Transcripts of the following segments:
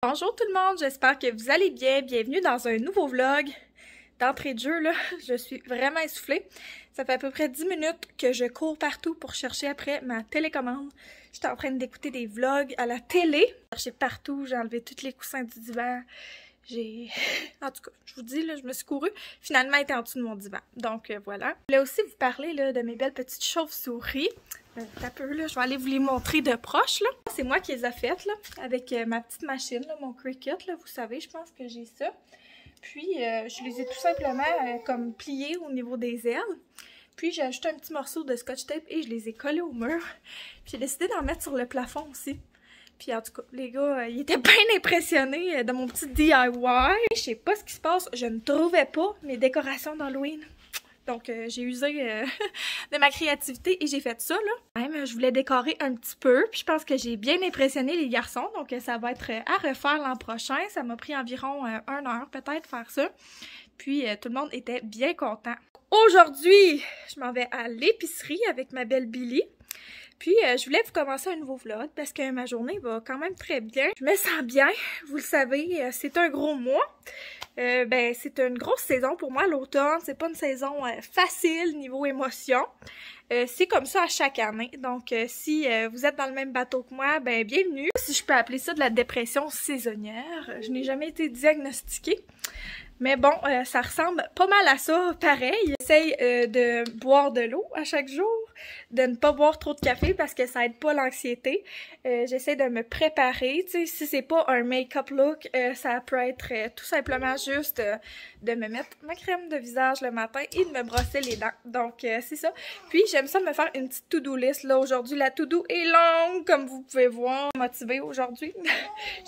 Bonjour tout le monde, j'espère que vous allez bien. Bienvenue dans un nouveau vlog. D'entrée de jeu, là, je suis vraiment essoufflée. Ça fait à peu près 10 minutes que je cours partout pour chercher après ma télécommande. J'étais en train d'écouter des vlogs à la télé. J'ai cherché partout, j'ai enlevé tous les coussins du divan. En tout cas, je vous dis, là, je me suis courue. Finalement, elle était en dessous de mon divan. Donc, voilà. Je voulais aussi vous parler là, de mes belles petites chauves-souris. Un peu, là, je vais aller vous les montrer de proche, là. C'est moi qui les ai faites, là, avec ma petite machine, là, mon Cricut, là, vous savez, je pense que j'ai ça. Puis, je les ai tout simplement comme pliées au niveau des ailes. Puis, j'ai ajouté un petit morceau de scotch tape et je les ai collés au mur. Puis, j'ai décidé d'en mettre sur le plafond aussi. Puis, en tout cas, les gars, ils étaient bien impressionnés de mon petit DIY. Je sais pas ce qui se passe, je ne trouvais pas mes décorations d'Halloween. Donc, j'ai usé de ma créativité et j'ai fait ça, là. Même, je voulais décorer un petit peu, puis je pense que j'ai bien impressionné les garçons. Donc, ça va être à refaire l'an prochain. Ça m'a pris environ 1 heure, peut-être, faire ça. Puis, tout le monde était bien content. Aujourd'hui, je m'en vais à l'épicerie avec ma belle Billy. Puis, je voulais vous commencer un nouveau vlog parce que ma journée va quand même très bien. Je me sens bien, vous le savez, c'est un gros mois. Ben, c'est une grosse saison pour moi, l'automne. C'est pas une saison facile niveau émotion. C'est comme ça à chaque année. Donc, si vous êtes dans le même bateau que moi, ben bienvenue. Si je peux appeler ça de la dépression saisonnière, je n'ai jamais été diagnostiquée. Mais bon, ça ressemble pas mal à ça, pareil. J'essaye de boire de l'eau à chaque jour, de ne pas boire trop de café parce que ça aide pas l'anxiété. J'essaie de me préparer, tu sais, si c'est pas un make-up look, ça peut être tout simplement juste de me mettre ma crème de visage le matin et de me brosser les dents. Donc, c'est ça. Puis, j'aime ça me faire une petite to-do list. Là, aujourd'hui, la to-do est longue, comme vous pouvez voir. Motivée aujourd'hui.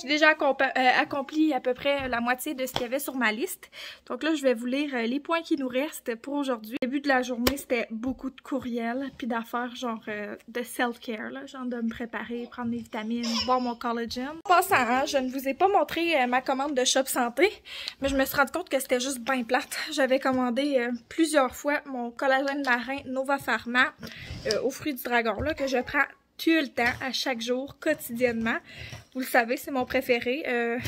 J'ai déjà accompli à peu près la moitié de ce qu'il y avait sur ma liste. Donc là, je vais vous lire les points qui nous restent pour aujourd'hui. Au début de la journée, c'était beaucoup de courriels, puis d'affaires genre de self-care, là, genre de me préparer, prendre mes vitamines, boire mon collagen. En passant, hein, je ne vous ai pas montré ma commande de Shop Santé, mais je me suis rendu compte que c'était juste bien plate. J'avais commandé plusieurs fois mon collagène marin Nova Pharma aux fruits du dragon, là, que je prends tout le temps, à chaque jour, quotidiennement. Vous le savez, c'est mon préféré.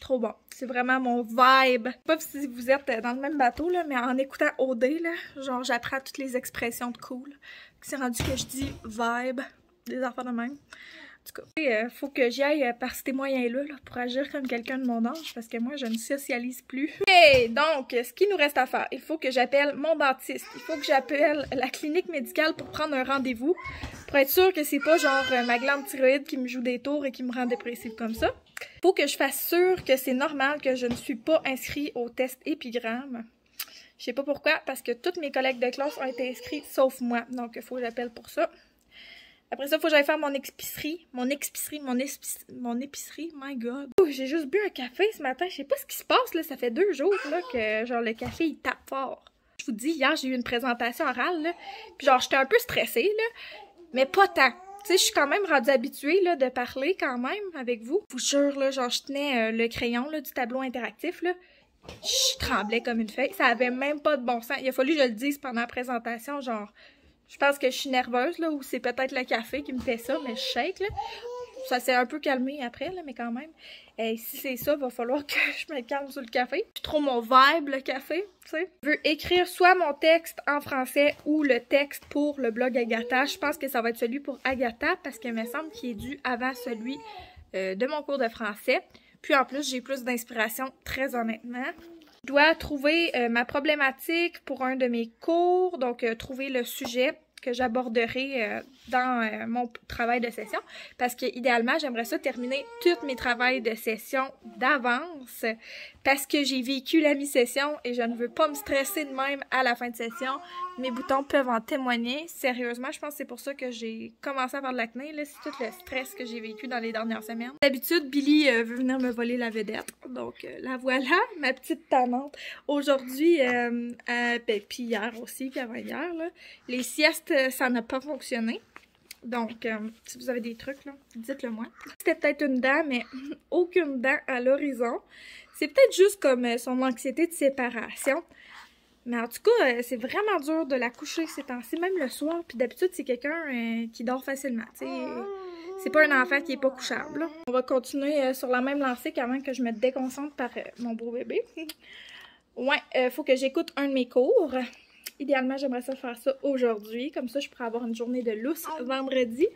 Trop bon. C'est vraiment mon vibe. Je sais pas si vous êtes dans le même bateau, là, mais en écoutant OD, là, genre j'apprends toutes les expressions de cool. C'est rendu que je dis vibe, des affaires de même. En tout cas, faut que j'y aille par ces moyens-là là, pour agir comme quelqu'un de mon âge, parce que moi, je ne socialise plus. Et donc, ce qui nous reste à faire, il faut que j'appelle mon dentiste. Il faut que j'appelle la clinique médicale pour prendre un rendez-vous, pour être sûre que c'est pas genre ma glande thyroïde qui me joue des tours et qui me rend dépressive comme ça. Faut que je fasse sûr que c'est normal que je ne suis pas inscrite au test épigramme. Je sais pas pourquoi, parce que toutes mes collègues de classe ont été inscrites, sauf moi. Donc, il faut que j'appelle pour ça. Après ça, il faut que j'aille faire mon épicerie. Mon épicerie, my god. Oh, j'ai juste bu un café ce matin. Je sais pas ce qui se passe, là. Ça fait 2 jours, là, que, genre, le café, il tape fort. Je vous dis, hier, j'ai eu une présentation orale, là. Puis, genre, j'étais un peu stressée, là. Mais pas tant. Tu sais, je suis quand même rendue habituée, là, de parler quand même avec vous. Je vous jure, là, genre, je tenais le crayon, là, du tableau interactif, là. Je tremblais comme une feuille. Ça avait même pas de bon sens. Il a fallu que je le dise pendant la présentation, genre... Je pense que je suis nerveuse, là, ou c'est peut-être le café qui me fait ça, mais je shake, là. Ça s'est un peu calmé après, là, mais quand même. Et si c'est ça, il va falloir que je me calme sur le café. C'est trop mon vibe, le café, tu sais. Je veux écrire soit mon texte en français ou le texte pour le blog Agatha. Je pense que ça va être celui pour Agatha, parce qu'il me semble qu'il est dû avant celui de mon cours de français. Puis en plus, j'ai plus d'inspiration, très honnêtement. Je dois trouver ma problématique pour un de mes cours, donc trouver le sujet que j'aborderai dans mon travail de session, parce que idéalement, j'aimerais ça terminer tous mes travails de session d'avance, parce que j'ai vécu la mi-session et je ne veux pas me stresser de même à la fin de session. Mes boutons peuvent en témoigner. Sérieusement, je pense que c'est pour ça que j'ai commencé à avoir de l'acné, là. C'est tout le stress que j'ai vécu dans les dernières semaines. D'habitude, Billy veut venir me voler la vedette, donc la voilà, ma petite tannante. Aujourd'hui, puis hier aussi, puis avant-hier, là, les siestes, ça n'a pas fonctionné. Donc, si vous avez des trucs, là, dites-le moi. C'était peut-être une dent, mais aucune dent à l'horizon. C'est peut-être juste comme son anxiété de séparation. Mais en tout cas, c'est vraiment dur de la coucher ces temps-ci, même le soir. Puis d'habitude, c'est quelqu'un qui dort facilement. Tu sais, C'est pas un enfant qui est pas couchable. On va continuer sur la même lancée qu'avant que je me déconcentre par mon beau bébé. Ouais, faut que j'écoute un de mes cours. Idéalement, j'aimerais ça faire ça aujourd'hui. Comme ça, je pourrais avoir une journée de lousse vendredi.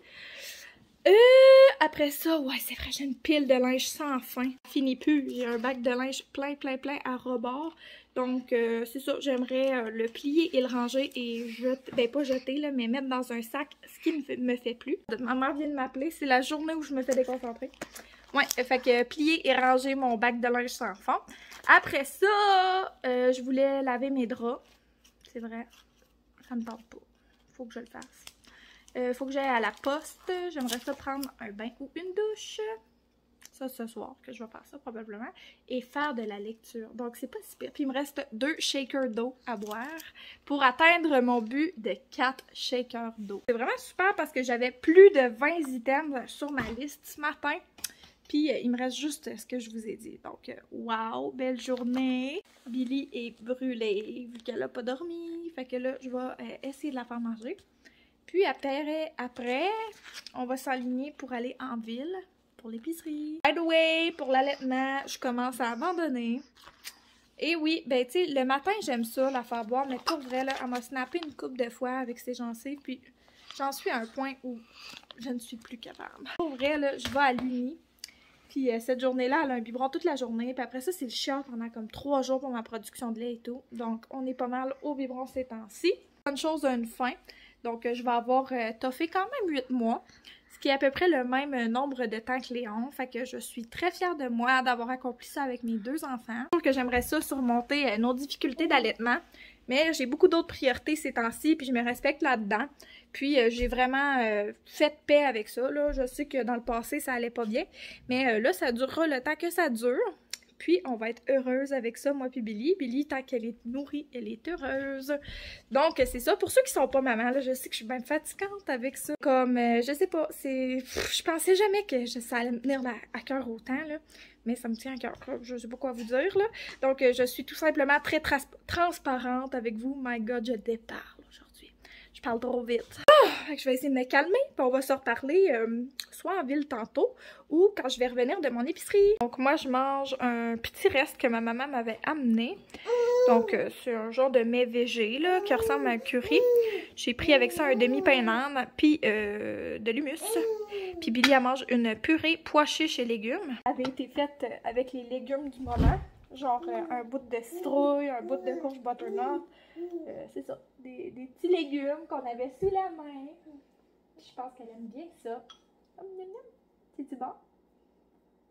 Après ça, ouais, c'est vrai, j'ai une pile de linge sans fin. Fini plus. J'ai un bac de linge plein à rebord. Donc, c'est ça, j'aimerais le plier et le ranger et jeter, ben pas jeter, là, mais mettre dans un sac, ce qui me fait plus. Ma mère vient de m'appeler, c'est la journée où je me fais déconcentrer. Ouais, fait que plier et ranger mon bac de linge sans fond. Après ça, je voulais laver mes draps. C'est vrai, ça me tente pas. Faut que je le fasse. Faut que j'aille à la poste. J'aimerais ça prendre un bain ou une douche. Ça, ce soir, que je vais faire ça probablement. Et faire de la lecture. Donc, c'est pas si pire. Puis, il me reste 2 shakers d'eau à boire pour atteindre mon but de 4 shakers d'eau. C'est vraiment super parce que j'avais plus de 20 items sur ma liste ce matin. Puis, il me reste juste ce que je vous ai dit. Donc, wow, belle journée. Billy est brûlée vu qu'elle a pas dormi. Fait que là, je vais essayer de la faire manger. Puis, après on va s'aligner pour aller en ville. Pour l'épicerie. By the way, pour l'allaitement, je commence à abandonner. Et oui, ben tu sais, le matin, j'aime ça, la faire boire, mais pour vrai, là, elle m'a snappé une couple de fois avec ses gencives, puis j'en suis à un point où je ne suis plus capable. Pour vrai, là, je vais à l'Uni, puis cette journée-là, elle a un biberon toute la journée, puis après ça, c'est le chiant pendant comme 3 jours pour ma production de lait et tout. Donc, on est pas mal au biberon ces temps-ci. Bonne chose a une fin, donc je vais avoir toffé quand même 8 mois. Ce qui est à peu près le même nombre de temps que Léon. Fait que je suis très fière de moi d'avoir accompli ça avec mes 2 enfants. Je trouve que j'aimerais ça surmonter nos difficultés d'allaitement. Mais j'ai beaucoup d'autres priorités ces temps-ci, puis je me respecte là-dedans. Puis j'ai vraiment fait paix avec ça, là. Je sais que dans le passé, ça allait pas bien. Mais là, ça durera le temps que ça dure. Puis, on va être heureuse avec ça, moi puis Billy. Billy, tant qu'elle est nourrie, elle est heureuse. Donc, c'est ça. Pour ceux qui sont pas mamans, là, je sais que je suis bien fatigante avec ça. Comme, je sais pas, c'est... Je pensais jamais que ça allait me tenir à cœur autant, là. Mais ça me tient à cœur. Je sais pas quoi vous dire, là. Donc, je suis tout simplement très transparente avec vous. My God, je déparle aujourd'hui. Je parle trop vite. Je vais essayer de me calmer, puis on va se reparler soit en ville tantôt ou quand je vais revenir de mon épicerie. Donc moi, je mange un petit reste que ma maman m'avait amené. Donc c'est un genre de mets végé là, qui ressemble à un curry. J'ai pris avec ça un demi-pain d'âne, puis de l'hummus. Puis Billy, elle mange une purée pois chiches et légumes. Elle avait été faite avec les légumes du moment. Genre un bout de citrouille, un bout de courge butternut. C'est ça, des petits légumes qu'on avait sous la main. Je pense qu'elle aime bien ça. C'est-tu bon?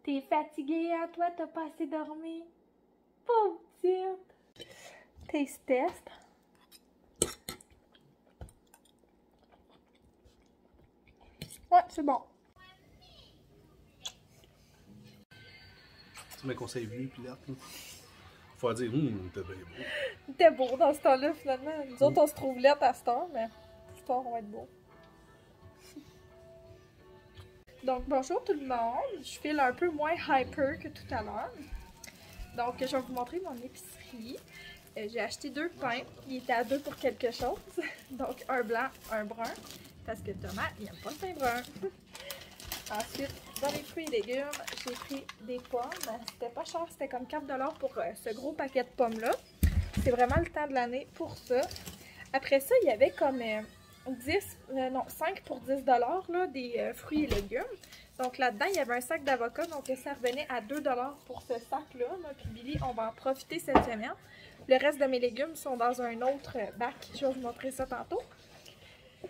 T'es fatiguée, hein, toi? T'as pas assez dormi? Pauvre petite! Taste test. Ouais, c'est bon. Tu me conseilles vu, puis là, faut dire, t'es bien beau. T'es beau dans ce temps-là, finalement. Nous autres, on se trouve lettres à cette heure, mais plus tard, on va être beau. Donc, bonjour tout le monde. Je file un peu moins hyper que tout à l'heure. Donc, je vais vous montrer mon épicerie. J'ai acheté 2 pains. Ils étaient à 2 pour quelque chose. Donc, un blanc, un brun. Parce que Thomas, il n'aime pas le pain brun. Ensuite, dans les fruits et légumes, j'ai pris des pommes. C'était pas cher, c'était comme 4 $ pour ce gros paquet de pommes-là. C'est vraiment le temps de l'année pour ça. Après ça, il y avait comme 5 pour 10 $ là, des fruits et légumes. Donc là-dedans, il y avait un sac d'avocats, donc ça revenait à 2 $ pour ce sac-là. Moi puis Billy, on va en profiter cette semaine. Le reste de mes légumes sont dans un autre bac. Je vais vous montrer ça tantôt.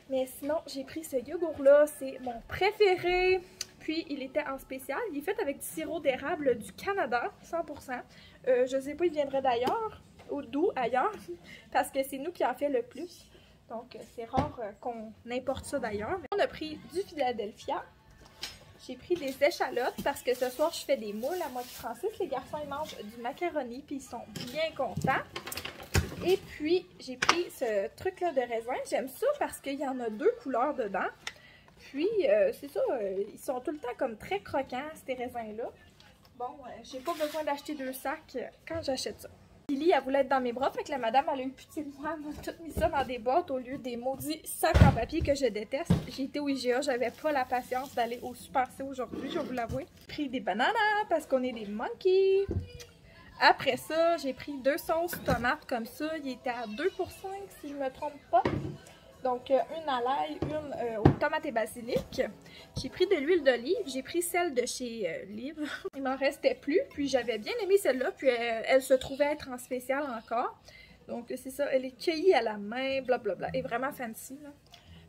Mais sinon, j'ai pris ce yogourt-là. C'est mon préféré. Puis, il était en spécial. Il est fait avec du sirop d'érable du Canada, 100%. Je sais pas, il viendrait d'ailleurs, ou d'où ailleurs, parce que c'est nous qui en fait le plus. Donc, c'est rare qu'on importe ça d'ailleurs. On a pris du Philadelphia. J'ai pris des échalotes parce que ce soir, je fais des moules à moi et Francis. Les garçons, ils mangent du macaroni puis ils sont bien contents. Et puis, j'ai pris ce truc-là de raisin. J'aime ça parce qu'il y en a 2 couleurs dedans. Puis, c'est ça, ils sont tout le temps comme très croquants, ces raisins-là. Bon, j'ai pas besoin d'acheter 2 sacs quand j'achète ça. Billy, elle voulait être dans mes bras, fait que la madame, elle a eu pitié de moi, elle m'a tout mis ça dans des boîtes au lieu des maudits sacs en papier que je déteste. J'ai été au IGA, j'avais pas la patience d'aller au Super C aujourd'hui, je vais vous l'avouer. J'ai pris des bananes parce qu'on est des monkeys. Après ça, j'ai pris 2 sauces tomates comme ça, il était à 2 pour 5 si je me trompe pas. Donc, une à l'ail, une aux tomates et basilic. J'ai pris de l'huile d'olive. J'ai pris celle de chez Livre. Il m'en restait plus. Puis, j'avais bien aimé celle-là. Puis, elle se trouvait être en spécial encore. Donc, c'est ça. Elle est cueillie à la main. Blablabla. Elle est vraiment fancy, là.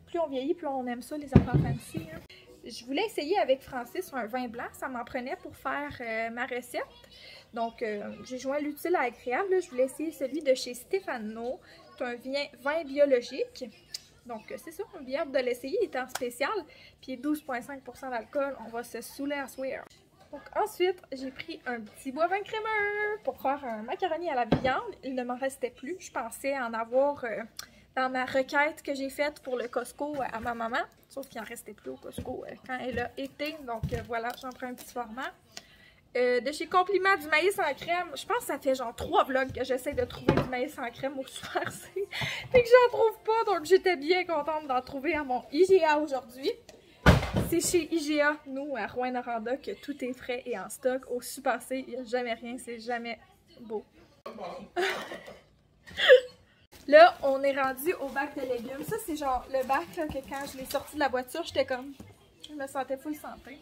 Plus on vieillit, plus on aime ça, les affaires fancy. Hein. Je voulais essayer avec Francis un vin blanc. Ça m'en prenait pour faire ma recette. Donc, j'ai joint l'utile à l'agréable. Je voulais essayer celui de chez Stefano. C'est un vin biologique. Donc, c'est ça, on a bien hâte de l'essayer, il est en spécial, puis 12,5% d'alcool, on va se saouler à soir. Donc, ensuite, j'ai pris un petit boivin crémeux pour faire un macaroni à la viande. Il ne m'en restait plus, je pensais en avoir dans ma requête que j'ai faite pour le Costco à ma maman, sauf qu'il n'en restait plus au Costco quand elle a été, donc voilà, j'en prends un petit format. De chez Compliment du maïs en crème. Je pense que ça fait genre 3 vlogs que j'essaie de trouver du maïs en crème au Super C. Fait que j'en trouve pas, donc j'étais bien contente d'en trouver à mon IGA aujourd'hui. C'est chez IGA, nous, à Rouyn-Noranda, que tout est frais et en stock. Au Super C, il n'y a jamais rien, c'est jamais beau. Là, on est rendu au bac de légumes. Ça, c'est genre le bac là, que quand je l'ai sorti de la voiture, j'étais comme... Je me sentais full santé.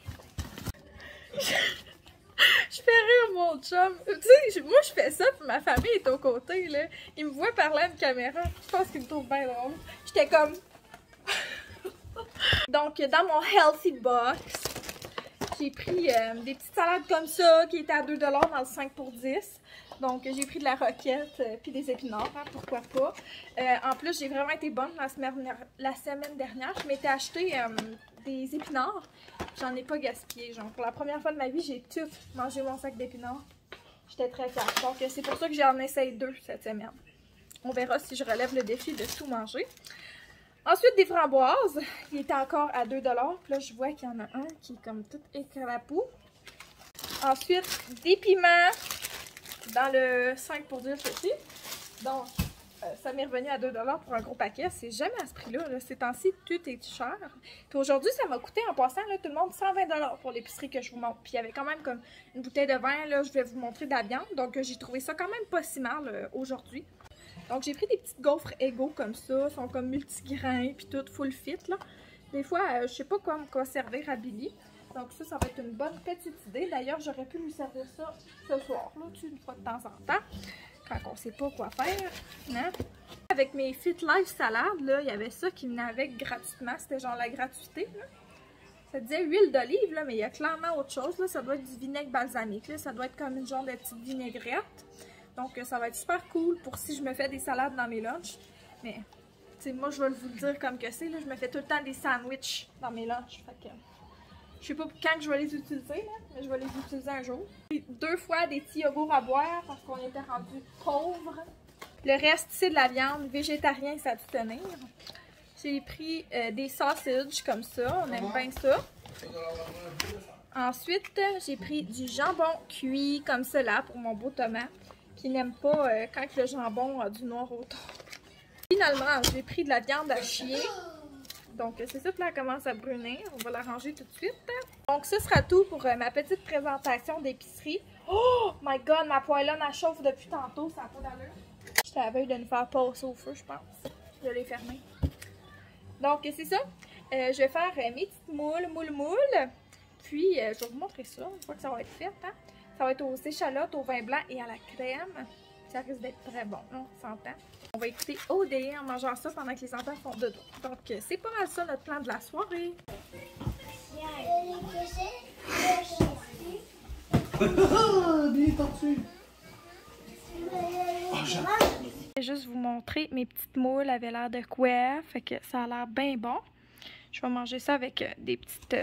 Je fais rire mon chum. Tu sais, moi je fais ça, puis ma famille est aux côtés, là. Il me voit parler à une caméra. Je pense qu'il me trouve bien drôle. J'étais comme... Donc, dans mon Healthy Box, j'ai pris des petites salades comme ça, qui étaient à 2$ dans le 5 pour 10. Donc, j'ai pris de la roquette, puis des épinards, hein, pourquoi pas. En plus, j'ai vraiment été bonne la semaine dernière. Je m'étais acheté... des épinards, j'en ai pas gaspillé. Genre, pour la première fois de ma vie, j'ai tout mangé mon sac d'épinards. J'étais très fière. Donc, c'est pour ça que j'en essaye 2 cette semaine. On verra si je relève le défi de tout manger. Ensuite, des framboises. Il était encore à 2$. Puis là, je vois qu'il y en a un qui est comme tout écrapou. Ensuite, des piments dans le 5 pour 10 aussi. Donc, ça m'est revenu à 2$ pour un gros paquet. C'est jamais à ce prix-là. Ces temps-ci, tout est cher. Puis aujourd'hui, ça m'a coûté en passant, là, tout le monde, 120$ pour l'épicerie que je vous montre. Puis il y avait quand même comme une bouteille de vin. Là, je vais vous montrer de la viande. Donc j'ai trouvé ça quand même pas si mal aujourd'hui. Donc j'ai pris des petites gaufres égaux comme ça. Ils sont comme multigrains puis tout full fit. Là. Des fois, je sais pas quoi servir à Billy. Donc ça va être une bonne petite idée. D'ailleurs, j'aurais pu lui servir ça ce soir, là, une fois de temps en temps. Quand on sait pas quoi faire, hein? Avec mes Fit Life salades, là, il y avait ça qui venait avec gratuitement. C'était genre la gratuité, là. Ça disait huile d'olive, là, mais il y a clairement autre chose, là. Ça doit être du vinaigre balsamique, là. Ça doit être comme une genre de petite vinaigrette. Donc, ça va être super cool pour si je me fais des salades dans mes lunchs. Mais, tu sais, moi, je vais vous le dire comme que c'est, là. Je me fais tout le temps des sandwichs dans mes lunchs. Fait que... Je sais pas quand je vais les utiliser, là, mais je vais les utiliser un jour. 2 fois des petits yogourts à boire parce qu'on était rendu pauvres. Le reste, c'est de la viande. Végétarien, ça a dû tenir. J'ai pris des sausages comme ça. On aime bien ça. Ensuite, j'ai pris du jambon cuit comme cela pour mon beau Thomas qui n'aime pas quand le jambon a du noir au thon. Finalement, j'ai pris de la viande à chier. Donc, c'est ça, là, elle commence à brunir. On va la ranger tout de suite. Donc, ce sera tout pour ma petite présentation d'épicerie. Oh my god, ma poêlonne, elle chauffe depuis tantôt. Ça n'a pas d'allure. J'étais à la veille de nous faire passer au feu, je pense. Je l'ai fermé. Donc, c'est ça. Je vais faire mes petites moules. Puis, je vais vous montrer ça une fois que ça va être fait. Hein? Ça va être aux échalotes, au vin blanc et à la crème. Ça risque d'être très bon, on s'entend. On va écouter OD en mangeant ça pendant que les enfants font dodo. Donc, c'est pas mal ça notre plan de la soirée. Bien tortue. Je vais juste vous montrer mes petites moules avaient l'air de quoi. Fait que ça a l'air bien bon. Je vais manger ça avec des petites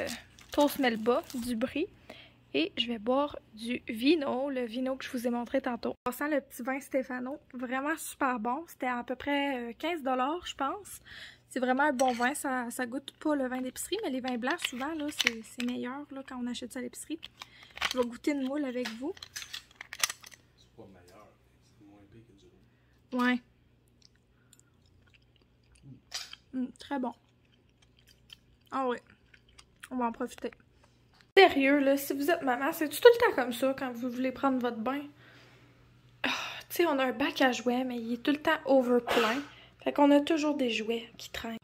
toast melba, du brie. Et je vais boire du vino, le vino que je vous ai montré tantôt. On sent le petit vin Stefano, vraiment super bon. C'était à peu près 15$, je pense. C'est vraiment un bon vin, ça goûte pas le vin d'épicerie, mais les vins blancs, souvent, là, c'est meilleur là, quand on achète ça à l'épicerie. Je vais goûter une moule avec vous. C'est pas meilleur, c'est moins Ouais. Très bon. Ah oui. On va en profiter. Sérieux, là, si vous êtes maman, c'est tout le temps comme ça quand vous voulez prendre votre bain? Oh, tu sais, on a un bac à jouets, mais il est tout le temps overplein. Fait qu'on a toujours des jouets qui traînent.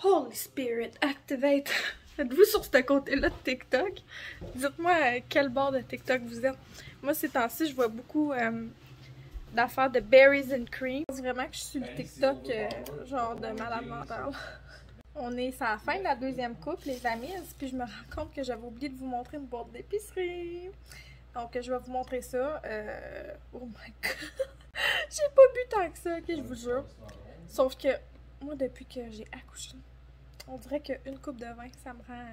Holy Spirit, activate! Êtes-vous sur ce côté-là de TikTok? Dites-moi quel bord de TikTok vous êtes. Moi, ces temps-ci, je vois beaucoup d'affaires de berries and cream. Je pense vraiment que je suis le TikTok genre de malade mentale. On est à la fin de la deuxième coupe, les amis, puis je me rends compte que j'avais oublié de vous montrer une boîte d'épicerie. Donc, je vais vous montrer ça. Oh my god! J'ai pas bu tant que ça, ok, je vous jure. Sauf que, moi, depuis que j'ai accouché, on dirait qu'une coupe de vin, ça me rend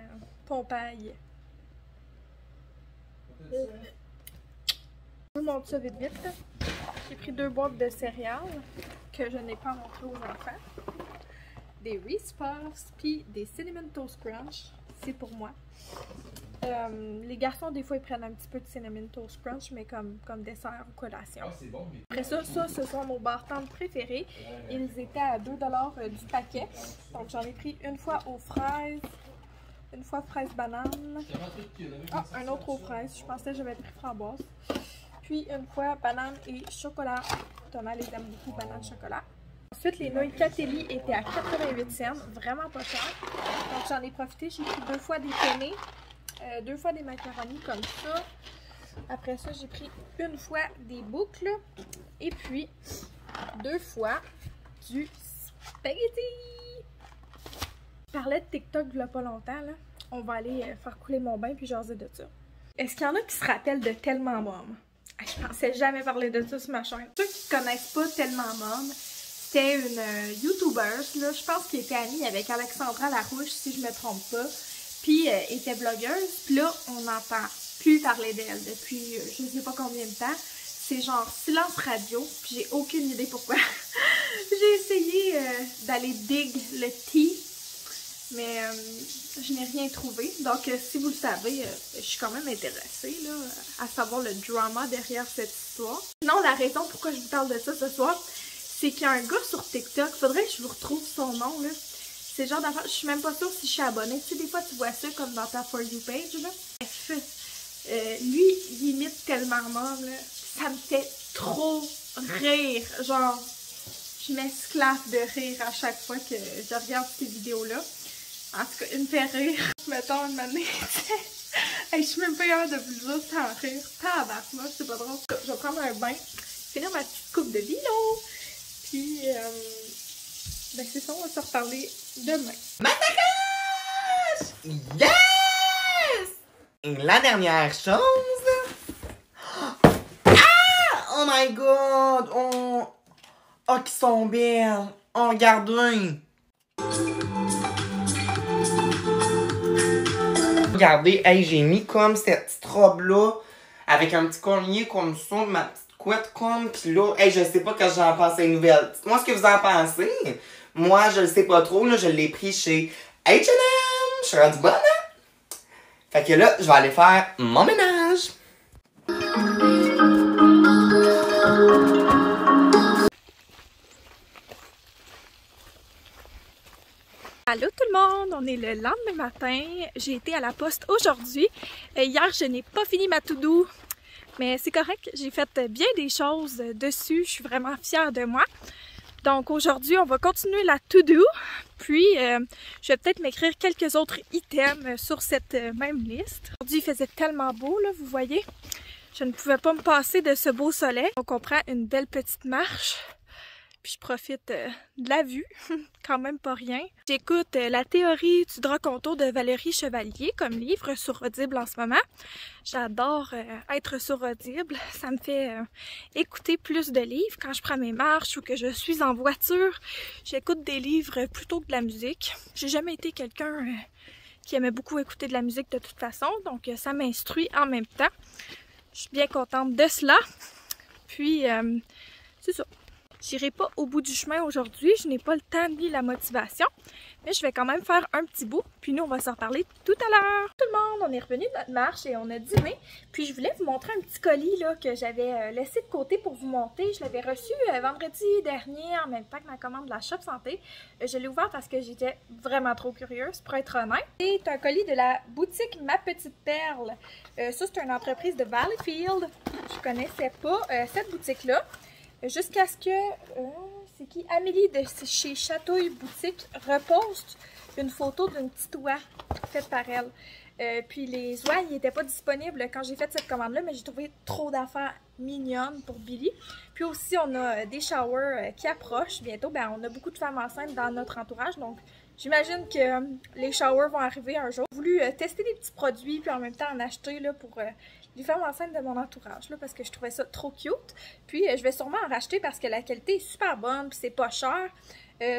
pompaille. Je vous montre ça vite vite. J'ai pris 2 boîtes de céréales que je n'ai pas montré aux enfants. Des Reese Puffs, puis des Cinnamon Toast Crunch. C'est pour moi. Les garçons, des fois, ils prennent un petit peu de Cinnamon Toast Crunch, mais comme dessert ou collation. Après ça, ce sont nos barres tendres préférés. Ils étaient à 2 $ du paquet. Donc, j'en ai pris une fois aux fraises, une fois fraise banane. Ah, un autre aux fraises. Je pensais que j'avais pris framboise. Puis, une fois banane et chocolat. Thomas les aime beaucoup, banane chocolat. Ensuite, les nouilles Catelli étaient à 88 cents, vraiment pas cher. Donc, j'en ai profité. J'ai pris 2 fois des penne, 2 fois des macaronis comme ça. Après ça, j'ai pris une fois des boucles. Et puis, 2 fois du spaghetti. Je parlais de TikTok il y a pas longtemps, là. On va aller faire couler mon bain puis jaser de ça. Est-ce qu'il y en a qui se rappellent de Tellement Mom? Je pensais jamais parler de ça sur ma chaîne. Ceux qui ne connaissent pas Tellement Mom, c'était une YouTubeuse, là, je pense qu'elle était amie avec Alexandra Larouche, si je me trompe pas. Puis, était blogueuse. Puis là, on n'entend plus parler d'elle depuis je sais pas combien de temps. C'est genre silence radio. Puis j'ai aucune idée pourquoi. J'ai essayé d'aller dig le tea, mais je n'ai rien trouvé. Donc, si vous le savez, je suis quand même intéressée là, à savoir le drama derrière cette histoire. Sinon, la raison pourquoi je vous parle de ça ce soir, c'est qu'il y a un gars sur TikTok, faudrait que je vous retrouve son nom, là. C'est le genre d'affaire, je suis même pas sûre si je suis abonnée. Tu sais, des fois, tu vois ça comme dans ta For You page, là. Lui, il imite Tellement Mom, là. Ça me fait trop rire. Genre, je m'esclave de rire à chaque fois que je regarde ces vidéos-là. En tout cas, il me fait rire. Mettons, une manée. Hey, je suis même pas capable de vous le dire sans rire. Tabarnak, c'est pas drôle. Je vais prendre un bain, finir ma petite coupe de vino. Puis, ben c'est ça, on va se reparler demain. Massacage! Yes! Et la dernière chose... Ah! Oh my god! Oh, qui sont belles! Oh, regardez! Regardez, hey, j'ai mis comme cette petite robe-là, avec un petit collier comme ça, ma petite couette comme, pis là, hey, je sais pas que j'en pense à une nouvelle. Dites-moi ce que vous en pensez. Moi, je le sais pas trop, là, je l'ai pris chez H&M. Je suis rendue bonne, hein? Fait que là, je vais aller faire mon ménage. Allô tout le monde, on est le lendemain matin. J'ai été à la poste aujourd'hui. Hier, je n'ai pas fini ma to-do, mais c'est correct. J'ai fait bien des choses dessus. Je suis vraiment fière de moi. Donc aujourd'hui, on va continuer la to-do. Puis, je vais peut-être m'écrire quelques autres items sur cette même liste. Aujourd'hui, il faisait tellement beau, là, vous voyez. Je ne pouvais pas me passer de ce beau soleil. Donc, on prend une belle petite marche. Puis je profite de la vue, quand même pas rien. J'écoute La théorie du drap contour de Valérie Chevalier comme livre sur Audible en ce moment. J'adore être sur Audible, ça me fait écouter plus de livres quand je prends mes marches ou que je suis en voiture. J'écoute des livres plutôt que de la musique. J'ai jamais été quelqu'un qui aimait beaucoup écouter de la musique de toute façon, donc ça m'instruit en même temps. Je suis bien contente de cela. Puis, c'est ça. J'irai pas au bout du chemin aujourd'hui, je n'ai pas le temps ni la motivation, mais je vais quand même faire un petit bout, puis nous on va s'en reparler tout à l'heure. Tout le monde, on est revenu de notre marche et on a dîné, puis je voulais vous montrer un petit colis là, que j'avais laissé de côté pour vous montrer. Je l'avais reçu vendredi dernier en même temps que ma commande de la Shop Santé. Je l'ai ouvert parce que j'étais vraiment trop curieuse, pour être honnête. C'est un colis de la boutique Ma Petite Perle. Ça c'est une entreprise de Valleyfield. Je connaissais pas cette boutique-là. Jusqu'à ce que, c'est qui? Amélie de chez Chatouille Boutique reposte une photo d'une petite oie faite par elle. Puis les oies, ils n'étaient pas disponibles quand j'ai fait cette commande-là, mais j'ai trouvé trop d'affaires mignonnes pour Billy. Puis aussi, on a des showers qui approchent bientôt. Ben, on a beaucoup de femmes enceintes dans notre entourage, donc j'imagine que les showers vont arriver un jour. J'ai voulu tester des petits produits, puis en même temps en acheter là, pour les femmes enceintes de mon entourage, là, parce que je trouvais ça trop cute. Puis je vais sûrement en racheter parce que la qualité est super bonne, puis c'est pas cher.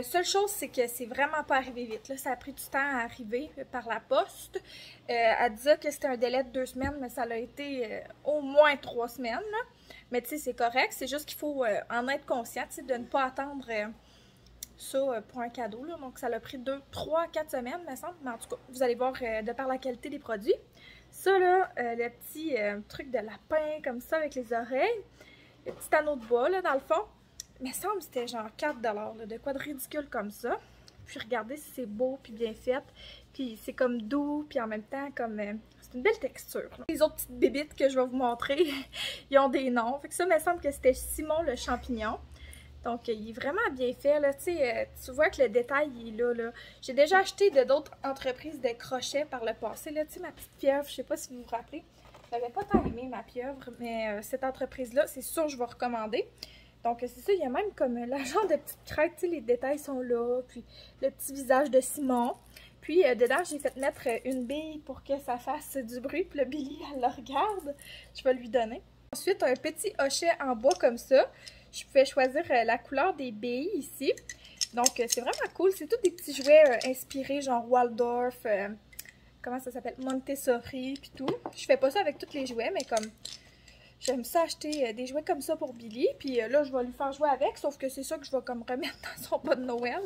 Seule chose, c'est que c'est vraiment pas arrivé vite. Là. Ça a pris du temps à arriver par la poste. Elle disait que c'était un délai de 2 semaines, mais ça l'a été au moins 3 semaines. Là. Mais tu sais, c'est correct. C'est juste qu'il faut en être conscient, de ne pas attendre ça pour un cadeau. Là. Donc ça l'a pris 2, 3, 4 semaines, me semble. Mais en tout cas, vous allez voir de par la qualité des produits. Ça, là, le petit truc de lapin comme ça avec les oreilles. Le petit anneau de bois, là, dans le fond. Il me semble que c'était genre 4 $, là, de quoi de ridicule comme ça. Puis regardez si c'est beau puis bien fait. Puis c'est comme doux, puis en même temps, comme c'est une belle texture. Là. Les autres petites bébites que je vais vous montrer, ils ont des noms. Fait que ça, il me semble que c'était Simon le champignon. Donc, il est vraiment bien fait, là, tu vois que le détail, il est là. J'ai déjà acheté de d'autres entreprises de crochets par le passé, là, tu sais, ma petite pieuvre, je sais pas si vous vous rappelez. J'avais pas tant aimé ma pieuvre, mais cette entreprise-là, c'est sûr que je vais recommander. Donc, c'est ça, il y a même comme l'agent de petite crête, tu sais, les détails sont là, puis le petit visage de Simon. Puis, dedans, j'ai fait mettre une bille pour que ça fasse du bruit, puis le Billy, elle le regarde. Je vais lui donner. Ensuite, un petit hochet en bois comme ça. Je pouvais choisir la couleur des billes ici. Donc, c'est vraiment cool. C'est tous des petits jouets inspirés, genre Waldorf, comment ça s'appelle? Montessori, puis tout. Je fais pas ça avec tous les jouets, mais comme j'aime ça acheter des jouets comme ça pour Billy. Puis là, je vais lui faire jouer avec, sauf que c'est ça que je vais comme remettre dans son bas de Noël.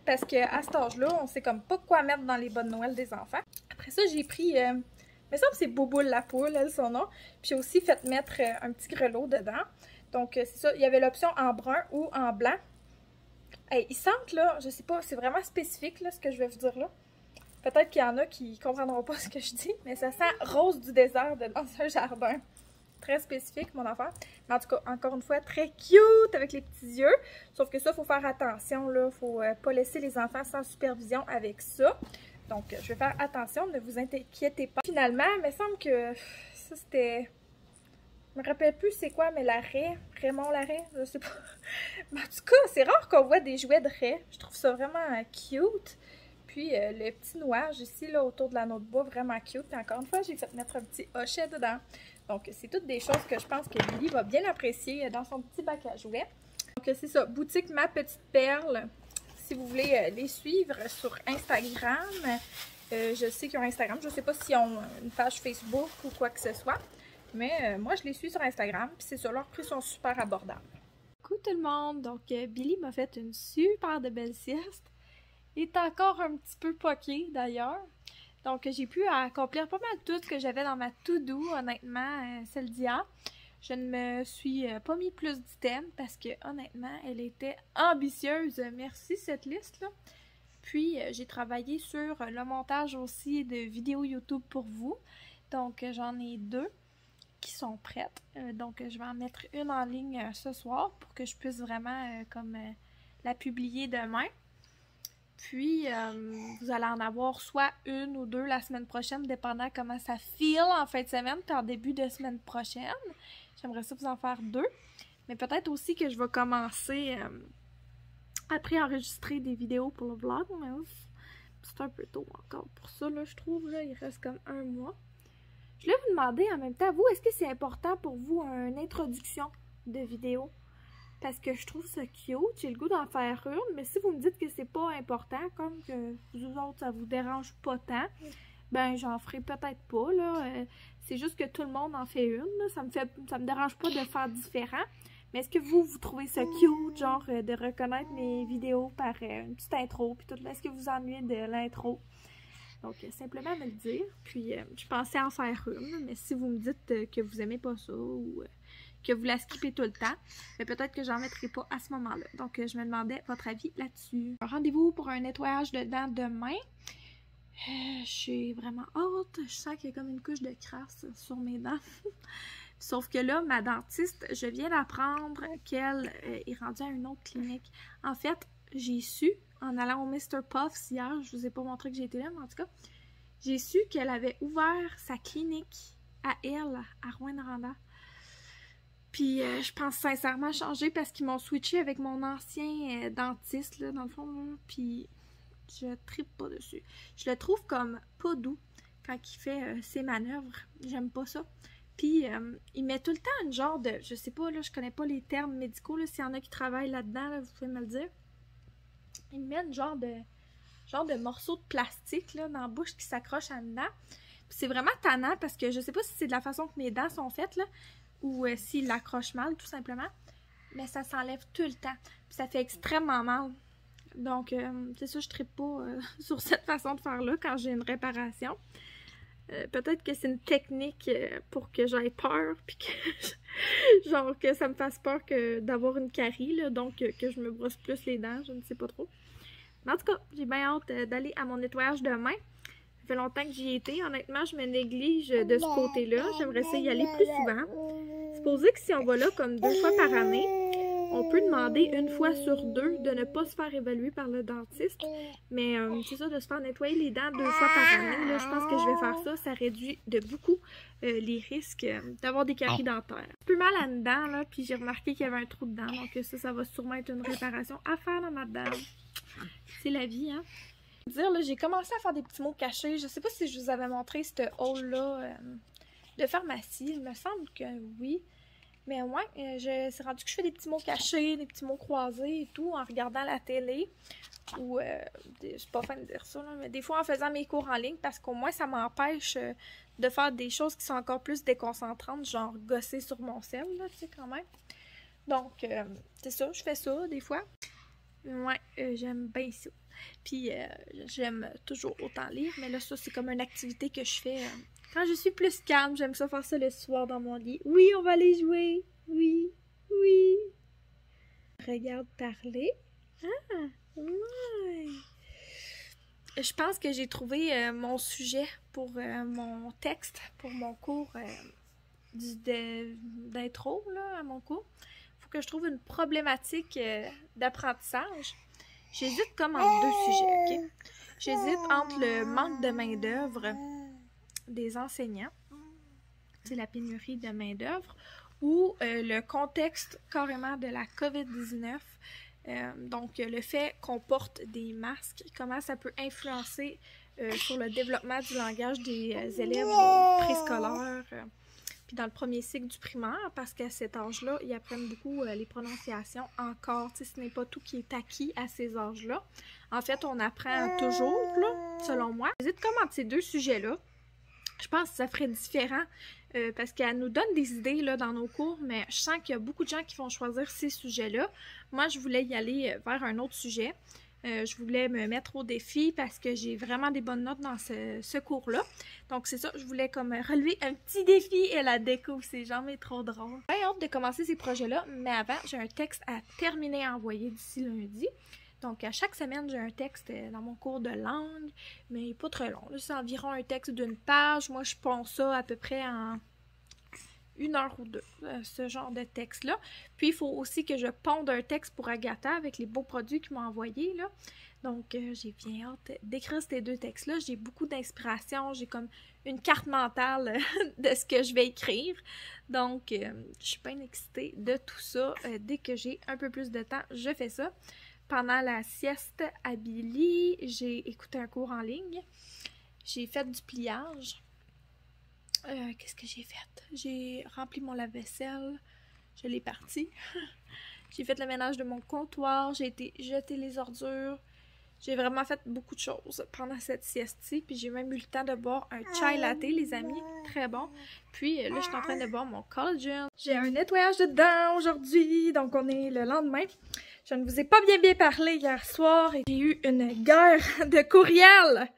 Parce qu'à cet âge-là, on sait comme pas quoi mettre dans les bas de Noël des enfants. Après ça, j'ai pris... il me semble que c'est Bouboule la poule, elle, son nom. Puis j'ai aussi fait mettre un petit grelot dedans. Donc, c'est ça. Il y avait l'option en brun ou en blanc. Hey, ils sentent, là, je sais pas, c'est vraiment spécifique, là, ce que je vais vous dire là. Peut-être qu'il y en a qui comprendront pas ce que je dis, mais ça sent rose du désert dans un jardin. Très spécifique, mon enfant. Mais en tout cas, encore une fois, très cute avec les petits yeux. Sauf que ça, il faut faire attention, là. Faut pas laisser les enfants sans supervision avec ça. Donc, je vais faire attention, ne vous inquiétez pas. Finalement, il me semble que ça, c'était... Je me rappelle plus c'est quoi, mais la raie, Raymond la raie, je sais pas. Mais en tout cas, c'est rare qu'on voit des jouets de raie. Je trouve ça vraiment cute. Puis le petit nuage ici, là, autour de l'anneau de bois, vraiment cute. Puis encore une fois, j'ai fait mettre un petit hochet dedans. Donc, c'est toutes des choses que je pense que Billy va bien apprécier dans son petit bac à jouets. Donc, c'est ça, boutique Ma Petite Perle. Si vous voulez les suivre sur Instagram, je sais qu'ils ont Instagram. Je sais pas s'ils ont une page Facebook ou quoi que ce soit. Mais moi, je les suis sur Instagram, puis c'est ça, leurs prix sont super abordables. Coucou tout le monde! Donc, Billy m'a fait une super de belle sieste. Il est encore un petit peu poqué, d'ailleurs. Donc, j'ai pu accomplir pas mal tout ce que j'avais dans ma to-do, honnêtement, celle d'hier. Je ne me suis pas mis plus d'items parce que, honnêtement, elle était ambitieuse. Merci, cette liste-là. Puis, j'ai travaillé sur le montage aussi de vidéos YouTube pour vous. Donc, j'en ai 2. Qui sont prêtes. Donc, je vais en mettre une en ligne ce soir pour que je puisse vraiment la publier demain. Puis, vous allez en avoir soit 1 ou 2 la semaine prochaine, dépendant comment ça file en fin de semaine, puis en début de semaine prochaine. J'aimerais ça vous en faire 2. Mais peut-être aussi que je vais commencer après enregistrer des vidéos pour le vlog. Mais c'est un peu tôt encore pour ça, là, je trouve. Là, il reste comme 1 mois. Je voulais vous demander en même temps, vous, est-ce que c'est important pour vous une introduction de vidéo? Parce que je trouve ça cute, j'ai le goût d'en faire une, mais si vous me dites que c'est pas important, comme que vous autres, ça vous dérange pas tant, ben j'en ferai peut-être pas, là. C'est juste que tout le monde en fait une, là. Ça me dérange pas de faire différent, Mais est-ce que vous trouvez ça cute, genre de reconnaître mes vidéos par une petite intro, puis tout? Est-ce que vous vous ennuyez de l'intro? Donc, simplement me le dire. Puis, je pensais en faire une, mais si vous me dites que vous aimez pas ça ou que vous la skippez tout le temps, peut-être que j'en mettrai pas à ce moment-là. Donc, je me demandais votre avis là-dessus. Rendez-vous pour un nettoyage de dents demain. J'ai vraiment hâte. Je sens qu'il y a comme une couche de crasse sur mes dents. Sauf que là, ma dentiste, je viens d'apprendre qu'elle est rendue à une autre clinique. En fait, j'ai su, en allant au Mr. Puffs hier, je vous ai pas montré que j'étais là, mais en tout cas, j'ai su qu'elle avait ouvert sa clinique à elle, à Rouyn-Noranda. Puis je pense sincèrement changer parce qu'ils m'ont switché avec mon ancien dentiste, là, dans le fond, là, puis je trippe pas dessus. Je le trouve comme pas doux quand il fait ses manœuvres. J'aime pas ça. Puis, il met tout le temps une genre de... Je sais pas, là, je connais pas les termes médicaux, là, s'il y en a qui travaillent là-dedans, là, vous pouvez me le dire. Il met une genre de morceau de plastique, là, dans la bouche qui s'accroche à dedans. Puis c'est vraiment tannant parce que je sais pas si c'est de la façon que mes dents sont faites, là, ou s'il l'accroche mal, tout simplement. Mais ça s'enlève tout le temps. Puis ça fait extrêmement mal. Donc, c'est ça, je trippe pas sur cette façon de faire-là quand j'ai une réparation. Peut-être que c'est une technique pour que j'aie peur, puis que genre que ça me fasse peur que d'avoir une carie, là, donc que je me brosse plus les dents, je ne sais pas trop. Mais en tout cas, j'ai bien hâte d'aller à mon nettoyage demain. Ça fait longtemps que j'y étais. Honnêtement, je me néglige de ce côté-là. J'aimerais essayer d'y aller plus souvent. Supposez que si on va là comme 2 fois par année, on peut demander 1 fois sur 2 de ne pas se faire évaluer par le dentiste. Mais c'est ça, de se faire nettoyer les dents 2 fois par année. Là, je pense que je vais faire ça. Ça réduit de beaucoup les risques d'avoir des caries dentaires. Un peu mal à une dent, là, puis j'ai remarqué qu'il y avait un trou dedans. Donc ça va sûrement être une réparation à faire dans ma dent. C'est la vie, hein? Dire, là, j'ai commencé à faire des petits mots cachés. Je sais pas si je vous avais montré ce haul-là de pharmacie. Il me semble que oui. Mais ouais, c'est rendu que je fais des petits mots cachés, des petits mots croisés et tout en regardant la télé. Ou, c'est pas fin de dire ça, là, mais des fois en faisant mes cours en ligne parce qu'au moins ça m'empêche de faire des choses qui sont encore plus déconcentrantes, genre gosser sur mon sel, là, tu sais, quand même. Donc, c'est ça, je fais ça des fois. Ouais, j'aime bien ça. Puis, j'aime toujours autant lire, mais là, ça, c'est comme une activité que je fais quand je suis plus calme. J'aime ça faire ça le soir dans mon lit. Oui, on va aller jouer. Oui, oui. Regarde parler. Ah, ouais. Je pense que j'ai trouvé mon sujet pour mon texte, pour mon cours d'intro, là, à mon cours. Faut que je trouve une problématique d'apprentissage. J'hésite comme entre 2 sujets, ok? J'hésite entre le manque de main-d'œuvre des enseignants, c'est la pénurie de main-d'œuvre, ou le contexte carrément de la COVID-19. Donc, le fait qu'on porte des masques, comment ça peut influencer sur le développement du langage des élèves préscolaires, puis dans le premier cycle du primaire, parce qu'à cet âge-là, ils apprennent beaucoup les prononciations encore. Tu sais, ce n'est pas tout qui est acquis à ces âges-là. En fait, on apprend toujours, là, selon moi. J'hésite comme entre ces 2 sujets-là. Je pense que ça ferait différent parce qu'elle nous donne des idées là, dans nos cours, mais je sens qu'il y a beaucoup de gens qui vont choisir ces sujets-là. Moi, je voulais y aller vers un autre sujet. Je voulais me mettre au défi parce que j'ai vraiment des bonnes notes dans ce cours-là. Donc, c'est ça, je voulais comme relever un petit défi et la déco. C'est jamais trop drôle. J'ai hâte de commencer ces projets-là, mais avant, j'ai un texte à terminer à envoyer d'ici lundi. Donc, à chaque semaine, j'ai un texte dans mon cours de langue, mais pas très long. C'est environ un texte d'1 page. Moi, je ponds ça à peu près en 1 heure ou 2, ce genre de texte-là. Puis, il faut aussi que je ponde un texte pour Agatha avec les beaux produits qu'ils m'ont envoyés, là. Donc, j'ai bien hâte d'écrire ces 2 textes-là. J'ai beaucoup d'inspiration. J'ai comme une carte mentale de ce que je vais écrire. Donc, je suis bien excitée de tout ça. Dès que j'ai un peu plus de temps, je fais ça. Pendant la sieste à Billy, j'ai écouté un cours en ligne. J'ai fait du pliage. Qu'est-ce que j'ai fait? J'ai rempli mon lave-vaisselle. Je l'ai parti. J'ai fait le ménage de mon comptoir. J'ai été jeter les ordures. J'ai vraiment fait beaucoup de choses pendant cette sieste-ci, puis j'ai même eu le temps de boire un chai latte, les amis, très bon. Puis là, je suis en train de boire mon collagen. J'ai un nettoyage de dents aujourd'hui, donc on est le lendemain. Je ne vous ai pas bien parlé hier soir et j'ai eu une guerre de courriels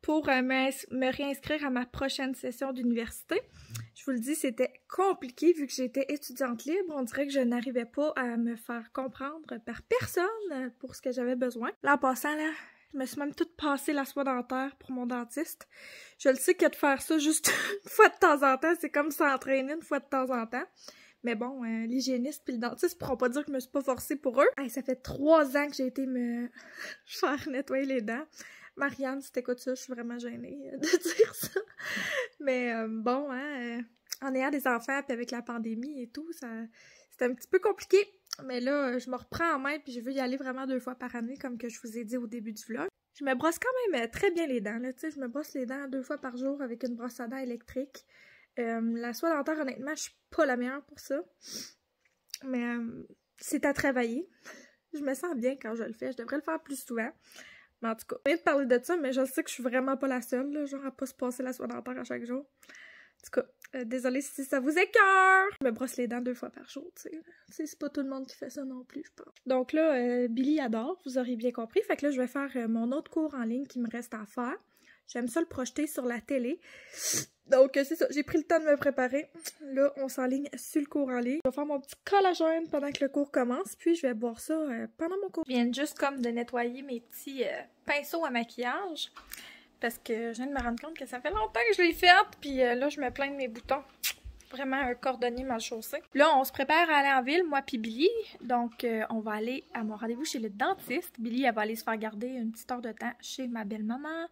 pour me réinscrire à ma prochaine session d'université. Je vous le dis, c'était compliqué vu que j'étais étudiante libre. On dirait que je n'arrivais pas à me faire comprendre par personne pour ce que j'avais besoin. Là, en passant, là, je me suis même toute passé la soie dentaire pour mon dentiste. Je le sais que de faire ça juste une fois de temps en temps, c'est comme s'entraîner une fois de temps en temps. Mais bon, l'hygiéniste puis le dentiste pourront pas dire que je me suis pas forcée pour eux. Hey, ça fait 3 ans que j'ai été me faire nettoyer les dents. Marianne, si t'écoutes ça, je suis vraiment gênée de dire ça. Mais bon, en ayant des enfants puis avec la pandémie et tout, c'était un petit peu compliqué. Mais là, je me reprends en main puis je veux y aller vraiment 2 fois par année, comme que je vous ai dit au début du vlog. Je me brosse quand même très bien les dents, là, tu sais, je me brosse les dents 2 fois par jour avec une brosse à dents électrique. La soie dentaire, honnêtement, je suis pas la meilleure pour ça. Mais c'est à travailler. Je me sens bien quand je le fais. Je devrais le faire plus souvent. Mais en tout cas, j'ai de parler de ça, mais je sais que je suis vraiment pas la seule, là, genre à pas se passer la soie dentaire à chaque jour. En tout cas, désolée si ça vous écœure. Je me brosse les dents 2 fois par jour, tu sais. C'est pas tout le monde qui fait ça non plus, je pense. Donc là, Billy adore, vous aurez bien compris. Fait que là, je vais faire mon autre cours en ligne qui me reste à faire. J'aime ça le projeter sur la télé. Donc, c'est ça. J'ai pris le temps de me préparer. Là, on s'enligne sur le cours en ligne. Je vais faire mon petit collagène pendant que le cours commence. Puis, je vais boire ça pendant mon cours. Je viens juste comme de nettoyer mes petits pinceaux à maquillage. Parce que je viens de me rendre compte que ça fait longtemps que je l'ai fait. Puis là, je me plains de mes boutons. Vraiment un cordonnier mal chaussé. Là, on se prépare à aller en ville, moi puis Billy. Donc, on va aller à mon rendez-vous chez le dentiste. Billy, elle va aller se faire garder une petite heure de temps chez ma belle-maman.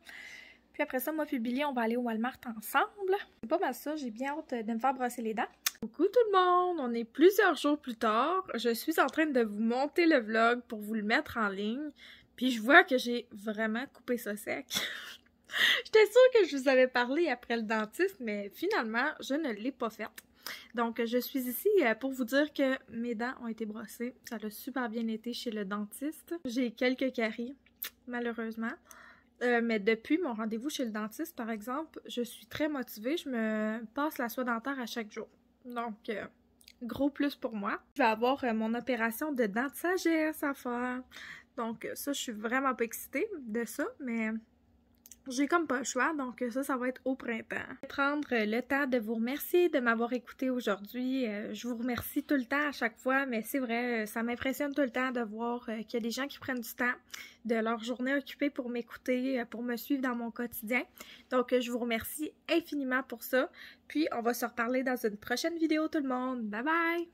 Puis après ça, moi puis Billy, on va aller au Walmart ensemble. C'est pas mal ça, j'ai bien hâte de me faire brosser les dents. Coucou tout le monde, on est plusieurs jours plus tard. Je suis en train de vous monter le vlog pour vous le mettre en ligne. Puis je vois que j'ai vraiment coupé ça sec. J'étais sûre que je vous avais parlé après le dentiste, mais finalement, je ne l'ai pas fait. Donc, je suis ici pour vous dire que mes dents ont été brossées. Ça a super bien été chez le dentiste. J'ai quelques caries, malheureusement. Mais depuis mon rendez-vous chez le dentiste, par exemple, je suis très motivée. Je me passe la soie dentaire à chaque jour. Donc, gros plus pour moi. Je vais avoir mon opération de dents de sagesse à faire. Donc, ça, je suis vraiment pas excitée de ça, mais j'ai comme pas le choix, donc ça va être au printemps. Je vais prendre le temps de vous remercier de m'avoir écouté aujourd'hui. Je vous remercie tout le temps à chaque fois, mais c'est vrai, ça m'impressionne tout le temps de voir qu'il y a des gens qui prennent du temps de leur journée occupée pour m'écouter, pour me suivre dans mon quotidien. Donc, je vous remercie infiniment pour ça. Puis, on va se reparler dans une prochaine vidéo tout le monde. Bye bye!